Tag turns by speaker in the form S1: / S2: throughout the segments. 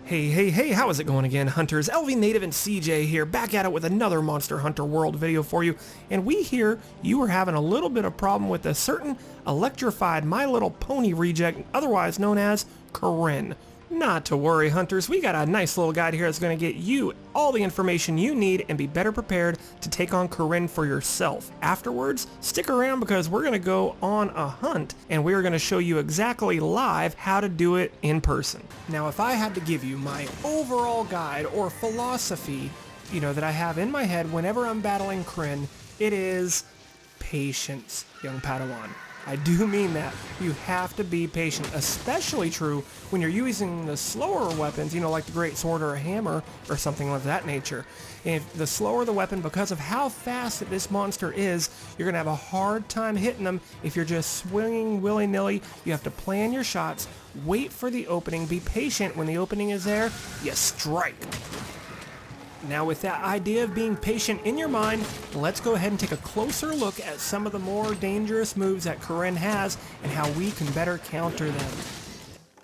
S1: Hey, how is it going again, Hunters? LVnative and CJ here, back at it with another Monster Hunter World video for you. And we hear you were having a little bit of problem with a certain electrified My Little Pony reject, otherwise known as Kirin. Not to worry, Hunters, we got a nice little guide here that's going to get you all the information you need and be better prepared to take on Kirin for yourself. Afterwards, stick around because we're going to go on a hunt and we're going to show you exactly live how to do it in person. Now, if I had to give you my overall guide or philosophy, that I have in my head whenever I'm battling Kirin, it is patience, young Padawan. I do mean that. You have to be patient, especially true when you're using the slower weapons, like the Greatsword or a hammer or something of that nature. If the slower the weapon, because of how fast that this monster is, you're going to have a hard time hitting them if you're just swinging willy-nilly. You have to plan your shots, wait for the opening, be patient. When the opening is there, you strike. Now, with that idea of being patient in your mind, let's go ahead and take a closer look at some of the more dangerous moves that Kirin has and how we can better counter them.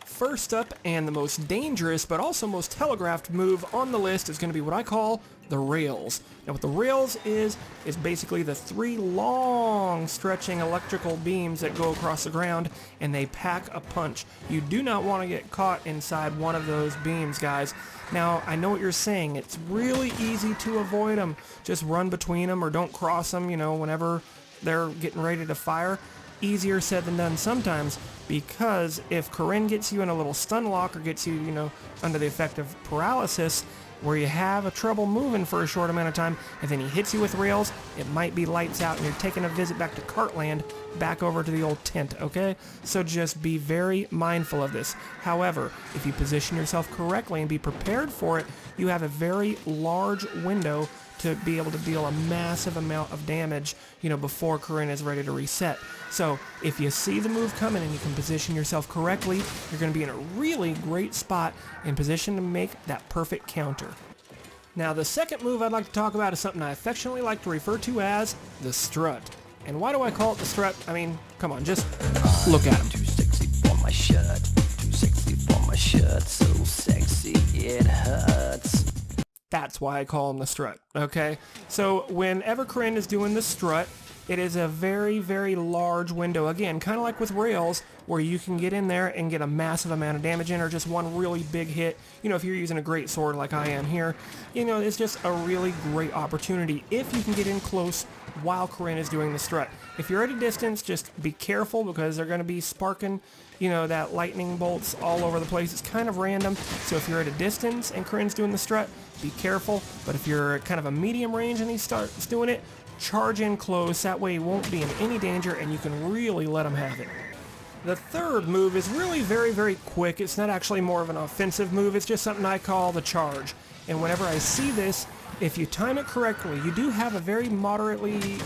S1: First up, and the most dangerous but also most telegraphed move on the list is going to be what I call the rails. Now, what the rails is basically the three long stretching electrical beams that go across the ground and they pack a punch. You do not want to get caught inside one of those beams, guys. Now, I know what you're saying. It's really easy to avoid them. Just run between them or don't cross them, whenever they're getting ready to fire. Easier said than done sometimes, because if Kirin gets you in a little stun lock or gets you, under the effect of paralysis, where you have a trouble moving for a short amount of time, and then he hits you with rails, it might be lights out and you're taking a visit back to Cartland, back over to the old tent, okay? So just be very mindful of this. However, if you position yourself correctly and be prepared for it, you have a very large window to be able to deal a massive amount of damage, before Kirin is ready to reset. So if you see the move coming and you can position yourself correctly, you're going to be in a really great spot in position to make that perfect counter. Now, the second move I'd like to talk about is something I affectionately like to refer to as the Strut. And why do I call it the Strut? I mean, come on, just look at him.
S2: Too sexy for my shirt, too sexy for my shirt, so sexy it hurts.
S1: That's why I call him the Strut, okay? So whenever Kirin is doing the Strut, it is a very, very large window. Again, kind of like with rails, where you can get in there and get a massive amount of damage in, or just one really big hit. If you're using a Greatsword like I am here, it's just a really great opportunity if you can get in close while Kirin is doing the Strut. If you're at a distance, just be careful because they're going to be sparking, that lightning bolts all over the place. It's kind of random. So if you're at a distance and Kirin's doing the Strut, be careful. But if you're at kind of a medium range and he starts doing it, charge in close. That way he won't be in any danger and you can really let him have it. The third move is really very, very quick. It's not actually more of an offensive move. It's just something I call the charge. And whenever I see this, if you time it correctly, you do have a very moderately,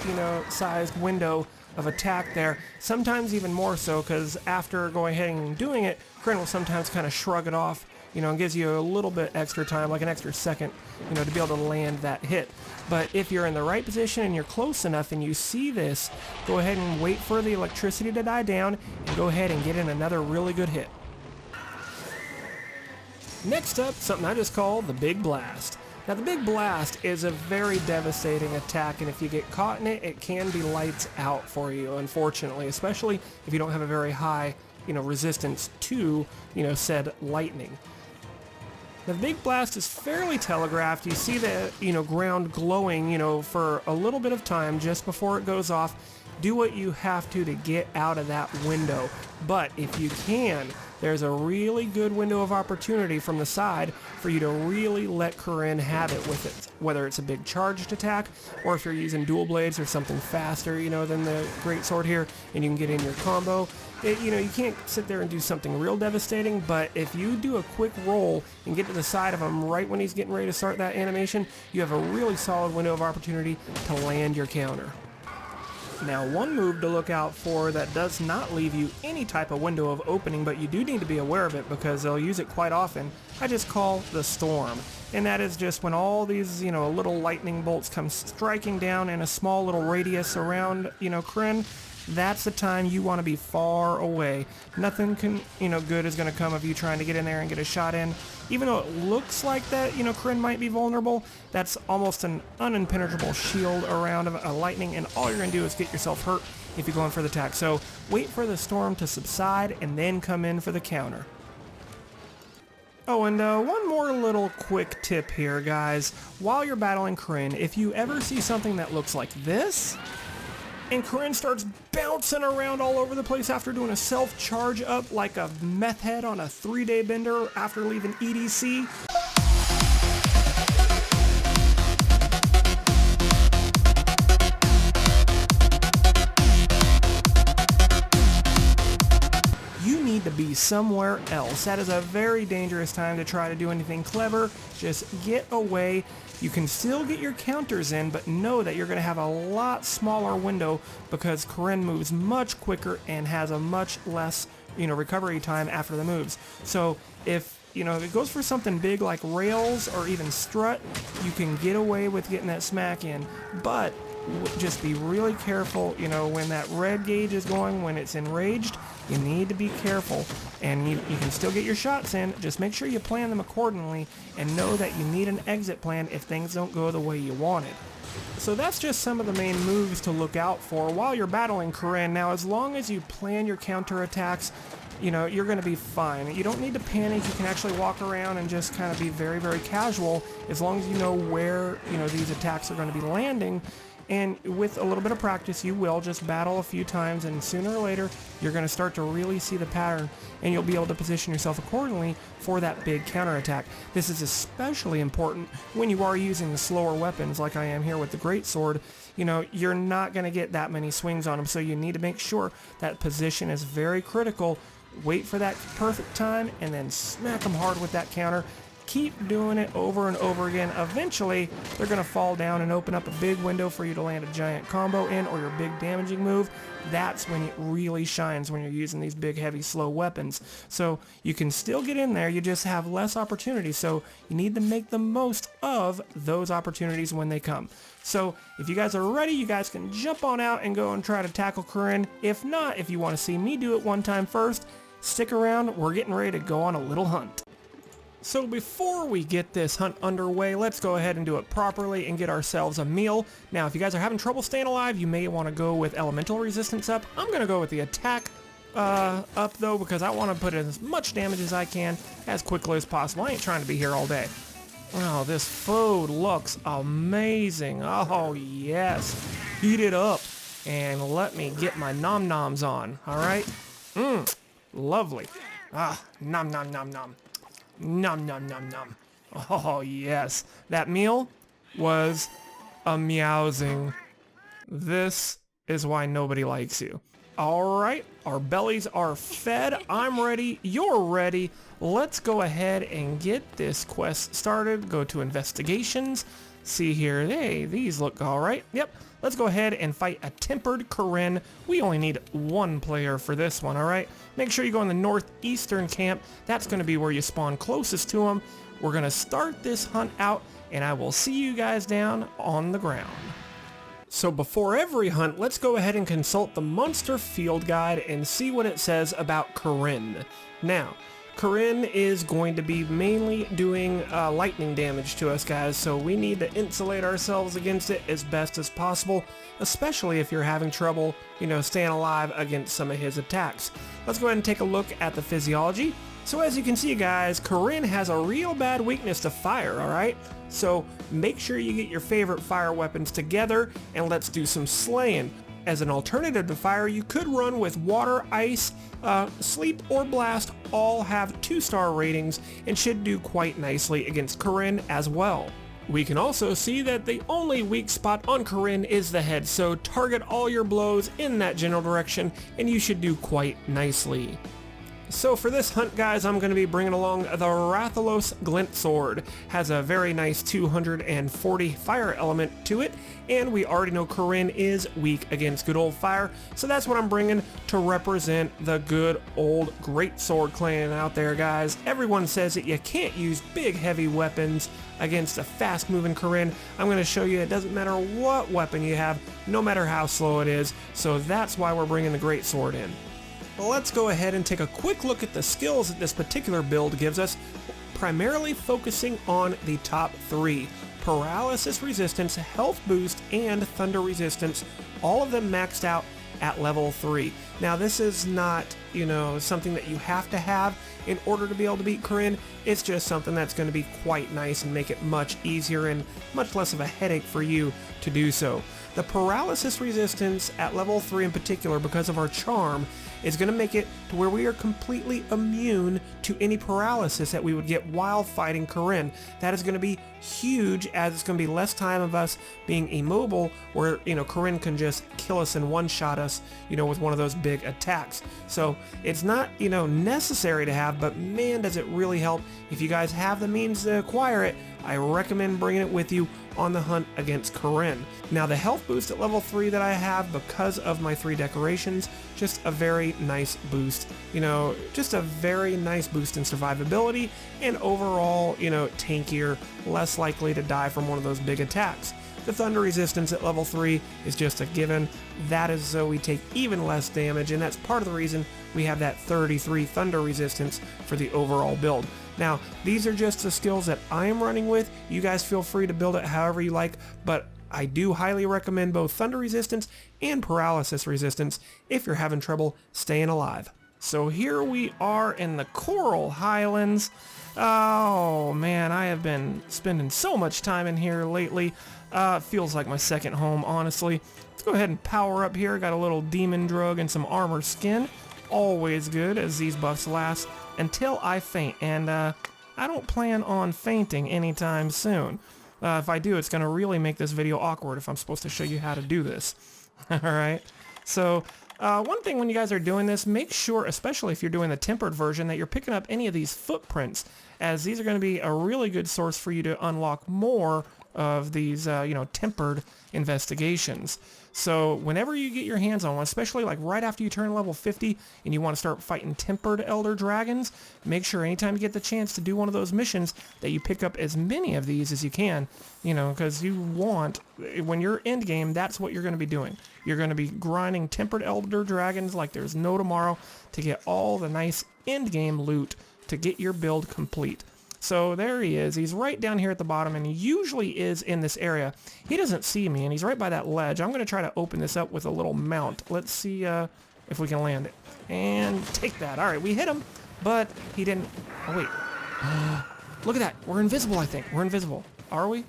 S1: sized window of attack there. Sometimes even more so, because after going ahead and doing it, Kirin will sometimes kind of shrug it off, and gives you a little bit extra time, like an extra second, to be able to land that hit. But if you're in the right position and you're close enough and you see this, go ahead and wait for the electricity to die down and go ahead and get in another really good hit. Next up, something I just call the Big Blast. Now, the Big Blast is a very devastating attack, and if you get caught in it, it can be lights out for you, unfortunately, especially if you don't have a very high, resistance to, said lightning. The Big Blast is fairly telegraphed. You see the, ground glowing, for a little bit of time just before it goes off. Do what you have to get out of that window. But if you can, there's a really good window of opportunity from the side for you to really let Kirin have it with it. Whether it's a big charged attack, or if you're using dual blades or something faster, than the Greatsword here, and you can get in your combo. You can't sit there and do something real devastating, but if you do a quick roll and get to the side of him right when he's getting ready to start that animation, you have a really solid window of opportunity to land your counter. Now, one move to look out for that does not leave you any type of window of opening, but you do need to be aware of it because they'll use it quite often, I just call the Storm. And that is just when all these, little lightning bolts come striking down in a small little radius around, Kirin, that's the time you want to be far away. Nothing good is going to come of you trying to get in there and get a shot in. Even though it looks like that, Kirin might be vulnerable, that's almost an unimpenetrable shield around a lightning, and all you're going to do is get yourself hurt if you go in for the attack. So wait for the storm to subside and then come in for the counter. Oh, and one more little quick tip here, guys. While you're battling Kirin, if you ever see something that looks like this, and Kirin starts bouncing around all over the place after doing a self-charge up like a meth head on a 3-day bender after leaving EDC, to be somewhere else. That is a very dangerous time to try to do anything clever. Just get away. You can still get your counters in, but know that you're going to have a lot smaller window because Kirin moves much quicker and has a much less, recovery time after the moves. So if it goes for something big like rails or even strut, you can get away with getting that smack in, but just be really careful, when that red gauge is going, when it's enraged, you need to be careful, and you can still get your shots in. Just make sure you plan them accordingly and know that you need an exit plan if things don't go the way you wanted. So that's just some of the main moves to look out for while you're battling Kirin. Now, as long as you plan your counterattacks, you're going to be fine. You don't need to panic. You can actually walk around and just kind of be very, very casual as long as you know where, these attacks are going to be landing. And with a little bit of practice, you will just battle a few times, and sooner or later, you're going to start to really see the pattern, and you'll be able to position yourself accordingly for that big counterattack. This is especially important when you are using the slower weapons like I am here with the Greatsword. You're not going to get that many swings on them, so you need to make sure that position is very critical. Wait for that perfect time, and then smack them hard with that counter. Keep doing it over and over again. Eventually, they're going to fall down and open up a big window for you to land a giant combo in or your big damaging move. That's when it really shines, when you're using these big, heavy, slow weapons. So you can still get in there, you just have less opportunity. So you need to make the most of those opportunities when they come. So if you guys are ready, you guys can jump on out and go and try to tackle Kirin. If not, if you want to see me do it one time first, stick around. We're getting ready to go on a little hunt. So before we get this hunt underway, let's go ahead and do it properly and get ourselves a meal. Now, if you guys are having trouble staying alive, you may want to go with elemental resistance up. I'm going to go with the attack up, though, because I want to put in as much damage as I can as quickly as possible. I ain't trying to be here all day. Oh, this food looks amazing. Oh, yes. Heat it up and let me get my nom-noms on, all right? Lovely. Nom, nom, nom, nom. Nom, nom, nom, nom. Oh, yes. That meal was a meowsing. This is why nobody likes you. All right, our bellies are fed. I'm ready. You're ready. Let's go ahead and get this quest started. Go to investigations. See here. Hey, these look all right. Yep. Let's go ahead and fight a tempered Kirin. We only need one player for this one, all right? Make sure you go in the northeastern camp. That's going to be where you spawn closest to them. We're going to start this hunt out, and I will see you guys down on the ground. So before every hunt, let's go ahead and consult the Monster Field Guide and see what it says about Kirin. Now, Kirin is going to be mainly doing lightning damage to us, guys, so we need to insulate ourselves against it as best as possible, especially if you're having trouble, staying alive against some of his attacks. Let's go ahead and take a look at the physiology. So as you can see, guys, Kirin has a real bad weakness to fire, alright? So make sure you get your favorite fire weapons together, and let's do some slaying. As an alternative to fire, you could run with water, ice, sleep, or blast. All have 2-star ratings and should do quite nicely against Kirin as well. We can also see that the only weak spot on Kirin is the head, so target all your blows in that general direction and you should do quite nicely. So for this hunt, guys, I'm going to be bringing along the Rathalos Greatsword. Has a very nice 240 fire element to it, and we already know Kirin is weak against good old fire, so that's what I'm bringing to represent the good old Greatsword clan out there, guys. Everyone says that you can't use big heavy weapons against a fast-moving Kirin. I'm going to show you it doesn't matter what weapon you have, no matter how slow it is, so that's why we're bringing the Greatsword in. Let's go ahead and take a quick look at the skills that this particular build gives us, primarily focusing on the top three: Paralysis Resistance, Health Boost, and Thunder Resistance, all of them maxed out at level 3. Now this is not, something that you have to have in order to be able to beat Kirin. It's just something that's going to be quite nice and make it much easier and much less of a headache for you to do so. The Paralysis Resistance at level 3 in particular, because of our charm, is going to make it to where we are completely immune to any paralysis that we would get while fighting Kirin. That is going to be huge, as it's going to be less time of us being immobile, where Kirin can just kill us and one-shot us with one of those big attacks. So it's not necessary to have, but man, does it really help. If you guys have the means to acquire it, I recommend bringing it with you on the hunt against Kirin. Now the health boost at level 3 that I have, because of my 3 decorations, just a very nice boost. Just a very nice boost in survivability and overall, tankier, less likely to die from one of those big attacks. The Thunder Resistance at level 3 is just a given. That is so we take even less damage, and that's part of the reason we have that 33 Thunder Resistance for the overall build. Now, these are just the skills that I am running with. You guys feel free to build it however you like, but I do highly recommend both Thunder Resistance and Paralysis Resistance if you're having trouble staying alive. So here we are in the Coral Highlands. Oh man, I have been spending so much time in here lately. It feels like my second home, honestly. Let's go ahead and power up here. Got a little demon drug and some armor skin. Always good, as these buffs last until I faint, and I don't plan on fainting anytime soon. If I do, it's going to really make this video awkward if I'm supposed to show you how to do this. Alright, so one thing when you guys are doing this, make sure, especially if you're doing the tempered version, that you're picking up any of these footprints, as these are going to be a really good source for you to unlock more of these, tempered investigations. So whenever you get your hands on one, especially like right after you turn level 50 and you want to start fighting tempered elder dragons, make sure anytime you get the chance to do one of those missions that you pick up as many of these as you can, because you want, when you're end game, that's what you're going to be doing. You're going to be grinding tempered elder dragons like there's no tomorrow to get all the nice end game loot to get your build complete. So there he is. He's right down here at the bottom, and he usually is in this area. He doesn't see me, and he's right by that ledge. I'm going to try to open this up with a little mount. Let's see if we can land it. And take that. All right, we hit him, but he didn't... Oh, wait. Look at that. We're invisible, I think. We're invisible. Are we?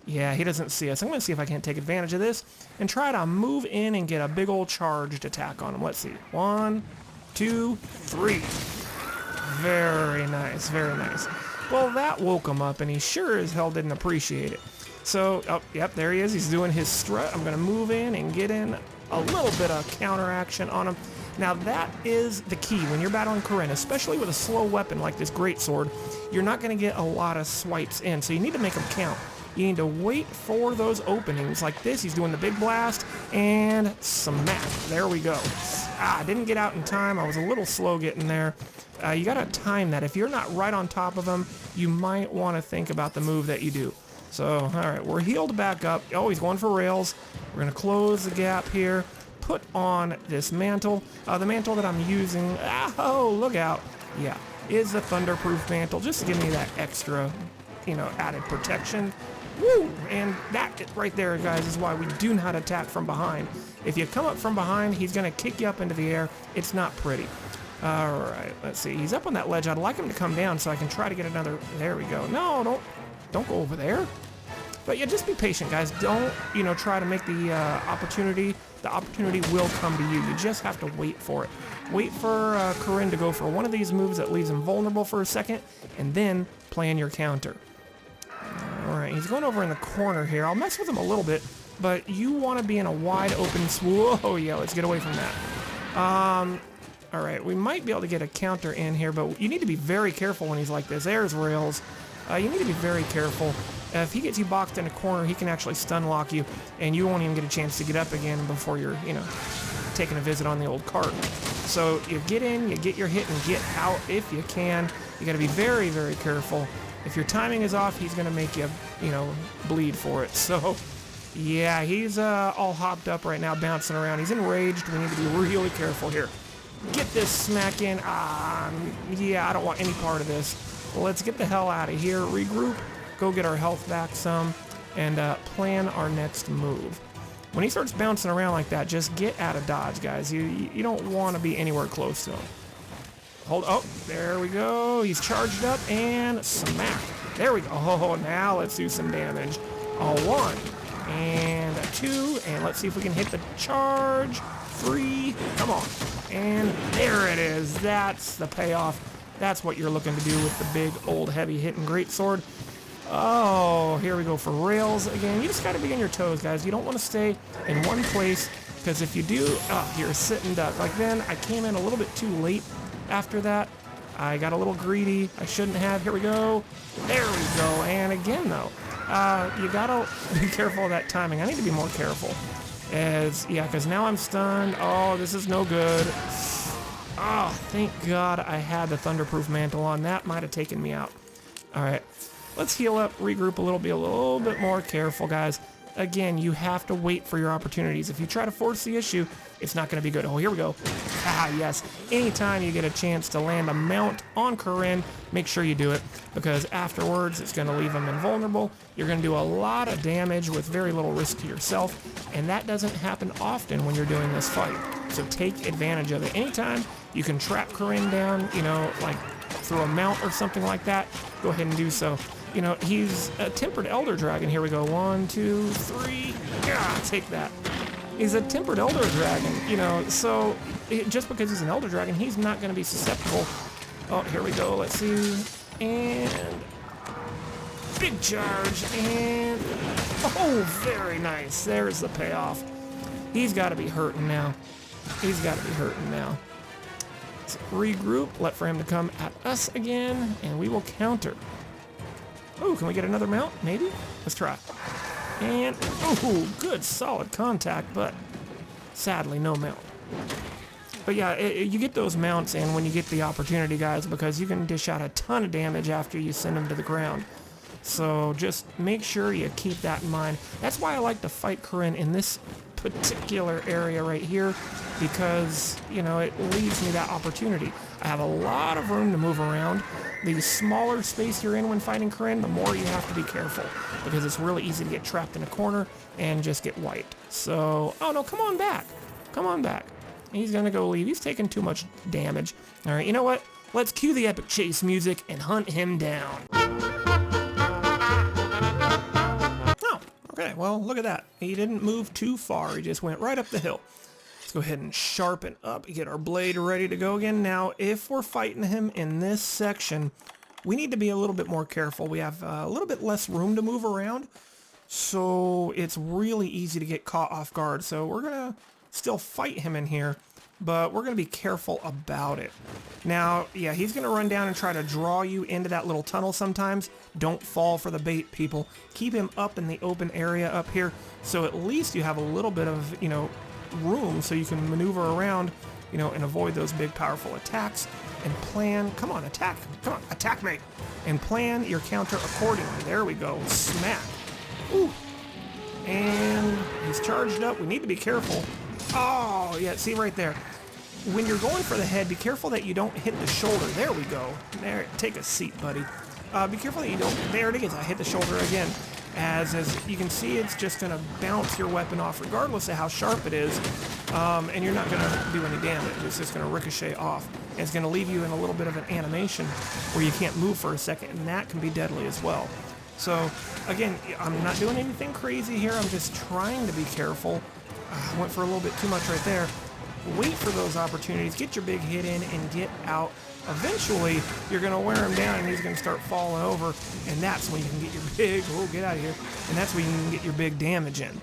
S1: Yeah, he doesn't see us. I'm going to see if I can't take advantage of this and try to move in and get a big old charged attack on him. Let's see. 1, 2, 3. Very nice. Very nice. Well, that woke him up, and he sure as hell didn't appreciate it. So, oh, yep, there he is. He's doing his strut. I'm going to move in and get in a little bit of counter action on him. Now, that is the key when you're battling Kirin, especially with a slow weapon like this Greatsword. You're not going to get a lot of swipes in, so you need to make them count. You need to wait for those openings like this. He's doing the big blast, and smack. There we go. I didn't get out in time. I was a little slow getting there. You gotta time that. If you're not right on top of him, you might want to think about the move that you do. So, alright, we're healed back up. Oh, he's going for rails. We're gonna close the gap here. Put on this mantle. The mantle that I'm using, oh, look out. Yeah, is the Thunderproof mantle. Just to give me that extra, added protection. Woo! And that right there, guys, is why we do not attack from behind. If you come up from behind, he's gonna kick you up into the air. It's not pretty. Alright, let's see. He's up on that ledge. I'd like him to come down so I can try to get another... There we go. No, don't go over there. But yeah, just be patient, guys. Don't, try to make the opportunity. The opportunity will come to you. You just have to wait for it. Wait for Kirin to go for one of these moves that leaves him vulnerable for a second, and then plan your counter. Alright, he's going over in the corner here. I'll mess with him a little bit, but you want to be in a wide open swoop. Oh yeah, let's get away from that. All right, we might be able to get a counter in here, but you need to be very careful when he's like this. There's rails. You need to be very careful. If he gets you boxed in a corner, he can actually stun lock you, and you won't even get a chance to get up again before you're, taking a visit on the old cart. So you get in, you get your hit, and get out if you can. You got to be very, very careful. If your timing is off, he's going to make you, bleed for it. So, yeah, he's all hopped up right now, bouncing around. He's enraged. We need to be really careful here. Get this smack in. Yeah, I don't want any part of this. Let's get the hell out of here, regroup, go get our health back some, and plan our next move. When he starts bouncing around like that, just get out of dodge, guys. You don't want to be anywhere close to him. Oh, there we go. He's charged up, and smack. There we go. Oh, now let's do some damage. A 1, and a 2, and let's see if we can hit the charge. 3, come on. And there it is. That's the payoff. That's what you're looking to do with the big, old, heavy hitting Greatsword. Oh, here we go for rails again. You just got to be on your toes, guys. You don't want to stay in one place, because if you do, you're a sitting duck. Like then, I came in a little bit too late after that. I got a little greedy. I shouldn't have. Here we go. There we go. And again, though, you got to be careful of that timing. I need to be more careful. Because now I'm stunned. Oh, this is no good. Oh, thank God I had the Thunderproof Mantle on. That might have taken me out. All right, let's heal up, regroup a little, be a little bit more careful, guys. Again, you have to wait for your opportunities. If you try to force the issue, it's not going to be good. Oh, here we go. Yes. Anytime you get a chance to land a mount on Kirin, make sure you do it, because afterwards it's going to leave him invulnerable. You're going to do a lot of damage with very little risk to yourself, and that doesn't happen often when you're doing this fight. So take advantage of it. Anytime you can trap Kirin down, like through a mount or something like that, go ahead and do so. He's a Tempered Elder Dragon. Here we go. 1, 2, 3. Yeah, take that. He's a Tempered Elder Dragon, so just because he's an Elder Dragon, he's not going to be susceptible. Oh, here we go. Let's see. And big charge. And oh, very nice. There's the payoff. He's got to be hurting now. He's got to be hurting now. Let's regroup. Let for him to come at us again, and we will counter. Oh, can we get another mount? Maybe? Let's try. And, oh, good solid contact, but sadly no mount. But yeah, you get those mounts in when you get the opportunity, guys, because you can dish out a ton of damage after you send them to the ground. So just make sure you keep that in mind. That's why I like to fight Kirin in this particular area right here, because, it leaves me that opportunity. I have a lot of room to move around. The smaller space you're in when fighting Kirin, the more you have to be careful, because it's really easy to get trapped in a corner and just get wiped. So, oh no, come on back. Come on back. He's gonna go leave. He's taking too much damage. All right, you know what? Let's cue the epic chase music and hunt him down. Oh, okay, well, look at that. He didn't move too far. He just went right up the hill. Let's go ahead and sharpen up, get our blade ready to go again. Now, if we're fighting him in this section, we need to be a little bit more careful. We have a little bit less room to move around, so it's really easy to get caught off guard. So we're going to still fight him in here, but we're going to be careful about it. Now, yeah, he's going to run down and try to draw you into that little tunnel sometimes. Don't fall for the bait, people. Keep him up in the open area up here, so at least you have a little bit of, room so you can maneuver around, and avoid those big powerful attacks, and plan, come on, attack me, and plan your counter accordingly. There we go, smack. Ooh. And he's charged up. We need to be careful. Oh, yeah, see right there. When you're going for the head, be careful that you don't hit the shoulder. There we go. There, take a seat, buddy. Be careful that you don't, there it is, I hit the shoulder again. As you can see, it's just going to bounce your weapon off regardless of how sharp it is, and you're not going to do any damage. It's just going to ricochet off, and it's going to leave you in a little bit of an animation where you can't move for a second, and that can be deadly as well. So, again, I'm not doing anything crazy here. I'm just trying to be careful. I went for a little bit too much right there. Wait for those opportunities. Get your big hit in and get out. Eventually, you're going to wear him down and he's going to start falling over, and that's when you can get your big, oh, get out of here, and that's when you can get your big damage in.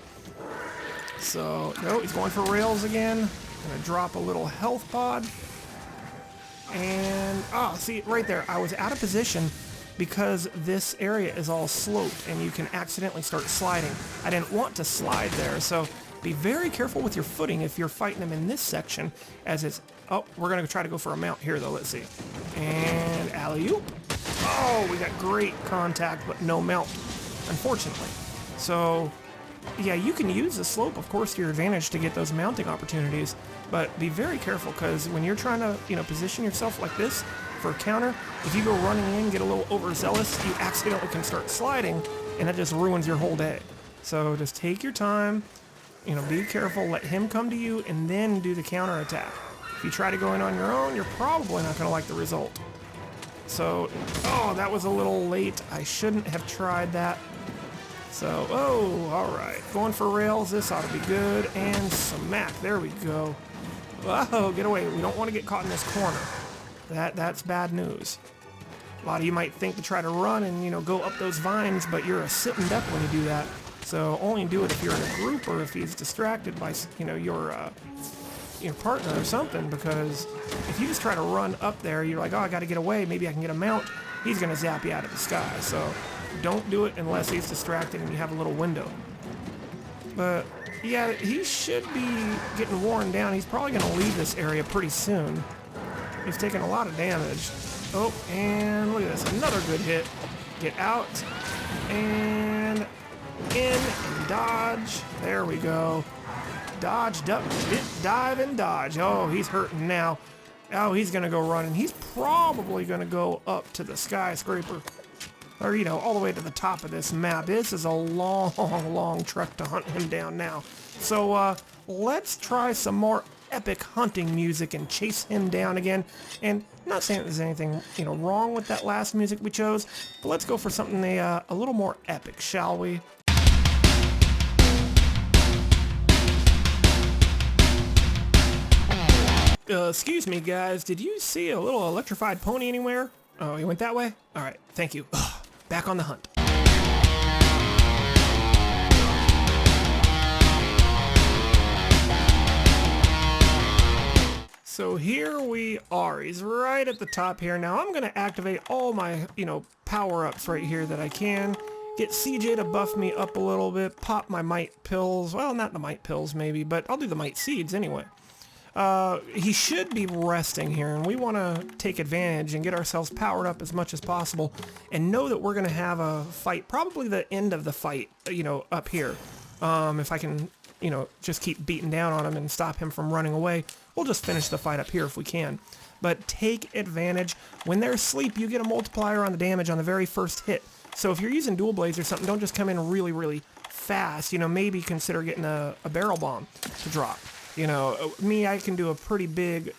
S1: So, no, he's going for rails again. Going to drop a little health pod. And, oh, see, right there, I was out of position because this area is all sloped and you can accidentally start sliding. I didn't want to slide there, so be very careful with your footing if you're fighting them in this section, as it's, oh, we're gonna try to go for a mount here though, let's see. And alley-oop. Oh, we got great contact, but no mount, unfortunately. So, yeah, you can use the slope, of course, to your advantage to get those mounting opportunities, but be very careful, because when you're trying to, position yourself like this for a counter, if you go running in, get a little overzealous, you accidentally can start sliding, and that just ruins your whole day. So just take your time, be careful, let him come to you, and then do the counter attack. If you try to go in on your own, you're probably not going to like the result. So, oh, that was a little late. I shouldn't have tried that. So, oh, alright. Going for rails, this ought to be good. And smack, there we go. Whoa, get away. We don't want to get caught in this corner. That's bad news. A lot of you might think to try to run and, go up those vines, but you're a sitting duck when you do that. So only do it if you're in a group or if he's distracted by, your partner or something, because if you just try to run up there, you're like, oh, I got to get away, maybe I can get a mount, he's going to zap you out of the sky. So don't do it unless he's distracted and you have a little window. But yeah, he should be getting worn down. He's probably going to leave this area pretty soon. He's taking a lot of damage. Oh, and look at this, another good hit. Get out and in and dodge. There we go. Dodge, duck, dip, dive, and dodge. Oh, he's hurting now. Oh, he's going to go running. He's probably going to go up to the skyscraper. Or, all the way to the top of this map. This is a long, long trek to hunt him down now. So, let's try some more epic hunting music and chase him down again. And I'm not saying there's anything, wrong with that last music we chose, but let's go for something a little more epic, shall we? Excuse me, guys. Did you see a little electrified pony anywhere? Oh, he went that way? Alright, thank you. Ugh, back on the hunt. So here we are. He's right at the top here. Now I'm going to activate all my, power-ups right here that I can. Get CJ to buff me up a little bit. Pop my might pills. Well, not the might pills maybe, but I'll do the might seeds anyway. He should be resting here, and we want to take advantage and get ourselves powered up as much as possible and know that we're going to have a fight, probably the end of the fight, up here. If I can, just keep beating down on him and stop him from running away, we'll just finish the fight up here if we can. But take advantage. When they're asleep, you get a multiplier on the damage on the very first hit. So if you're using dual blades or something, don't just come in really, really fast. Maybe consider getting a barrel bomb to drop. Me, I can do a pretty big,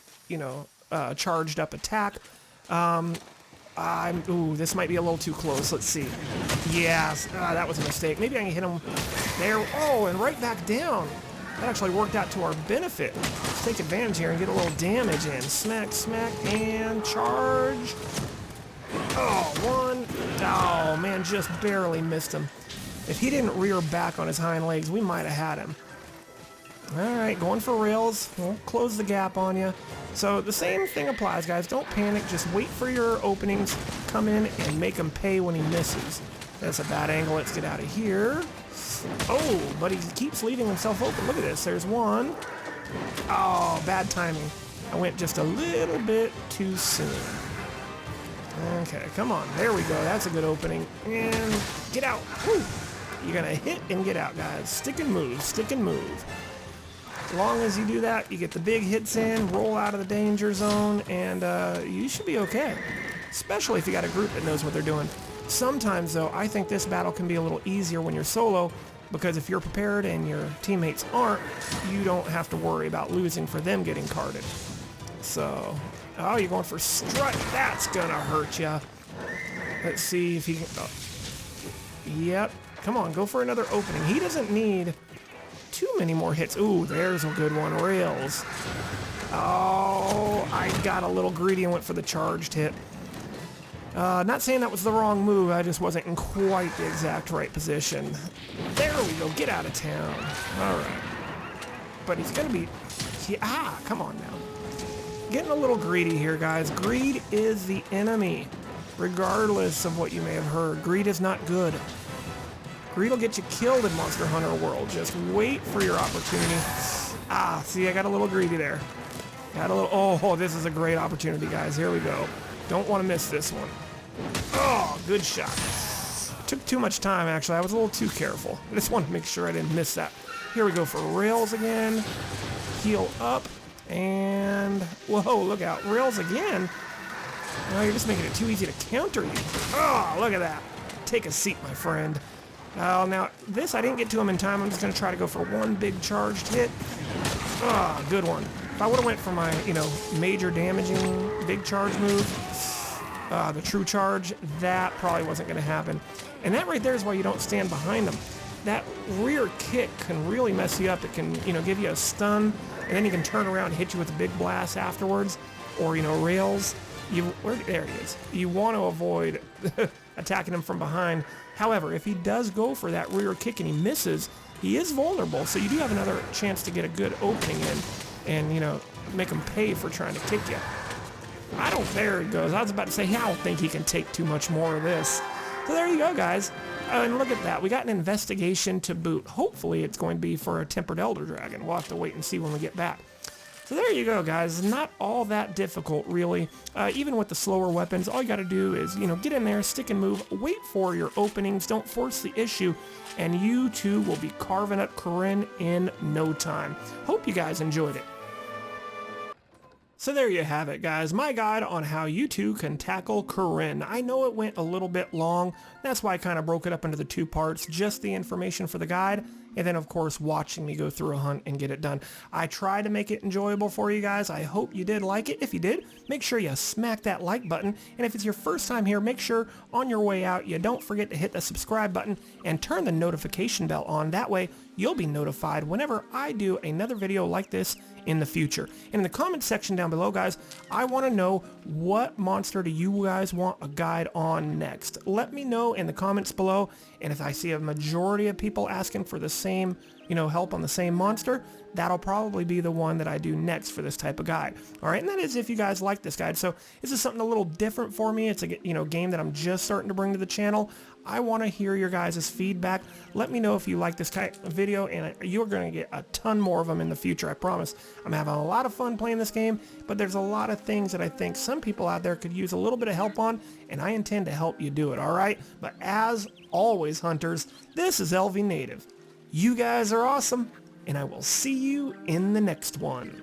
S1: charged up attack. Ooh, this might be a little too close. Let's see. Yes, that was a mistake. Maybe I can hit him there. Oh, and right back down. That actually worked out to our benefit. Let's take advantage here and get a little damage in. Smack, smack, and charge. Oh, one. Oh, man, just barely missed him. If he didn't rear back on his hind legs, we might have had him. Alright, going for rails. We'll close the gap on you. So the same thing applies, guys. Don't panic. Just wait for your openings. Come in and make him pay when he misses. That's a bad angle. Let's get out of here. Oh, but he keeps leaving himself open. Look at this. There's one. Oh, bad timing. I went just a little bit too soon. Okay, come on. There we go. That's a good opening. And get out. Woo. You're going to hit and get out, guys. Stick and move. Stick and move. As long as you do that, you get the big hits in, roll out of the danger zone, and you should be okay. Especially if you got a group that knows what they're doing. Sometimes, though, I think this battle can be a little easier when you're solo, because if you're prepared and your teammates aren't, you don't have to worry about losing for them getting carded. So, oh, you're going for Strut. That's gonna hurt you. Let's see if he can... Oh. Yep. Come on, go for another opening. He doesn't need too many more hits. Ooh, there's a good one. Rails. Oh, I got a little greedy and went for the charged hit. Not saying that was the wrong move. I just wasn't in quite the exact right position. There we go. Get out of town. All right. But he's going to be... come on now. getting a little greedy here, guys. Greed is the enemy. Regardless of what you may have heard, greed is not good. Greed will get you killed in Monster Hunter World. Just wait for your opportunity. Ah, see, I got a little greedy there. Got a little, oh, this is a great opportunity, guys. Here we go. Don't want to miss this one. Oh, good shot. Took too much time, actually. I was a little too careful. I just wanted to make sure I didn't miss that. Here we go for rails again. Heal up. And, whoa, look out. Rails again? No, you're just making it too easy to counter you. Oh, look at that. Take a seat, my friend. Now, this, I didn't get to him in time. I'm just going to try to go for one big charged hit. Ah, good one. If I would have went for my, major damaging big charge move, the true charge, that probably wasn't going to happen. And that right there is why you don't stand behind them. That rear kick can really mess you up. It can, give you a stun, and then he can turn around and hit you with a big blast afterwards, or, rails. There he is. You want to avoid attacking him from behind. However, if he does go for that rear kick and he misses, he is vulnerable, so you do have another chance to get a good opening in and, make him pay for trying to kick you. There he goes. I was about to say, I don't think he can take too much more of this. So there you go, guys. And look at that. We got an investigation to boot. Hopefully it's going to be for a Tempered Elder Dragon. We'll have to wait and see when we get back. So there you go, guys. Not all that difficult, really. Even with the slower weapons, all you got to do is, get in there, stick and move, wait for your openings, don't force the issue, and you too will be carving up Kirin in no time. Hope you guys enjoyed it. So there you have it, guys. My guide on how you too can tackle Kirin. I know it went a little bit long. That's why I kind of broke it up into the two parts. Just the information for the guide, and then of course watching me go through a hunt and get it done. I tried to make it enjoyable for you guys. I hope you did like it. If you did, make sure you smack that like button. And if it's your first time here, make sure on your way out you don't forget to hit the subscribe button and turn the notification bell on. That way you'll be notified whenever I do another video like this in the future. And in the comment section down below, guys, I want to know, what monster do you guys want a guide on next? Let me know in the comments below, and if I see a majority of people asking for the same, help on the same monster, that'll probably be the one that I do next for this type of guide. All right, and that is if you guys like this guide. So this is something a little different for me. It's a game that I'm just starting to bring to the channel. I want to hear your guys' feedback. Let me know if you like this type of video, and you're going to get a ton more of them in the future, I promise. I'm having a lot of fun playing this game, but there's a lot of things that I think some people out there could use a little bit of help on, and I intend to help you do it, all right? But as always, hunters, this is LVnative. You guys are awesome, and I will see you in the next one.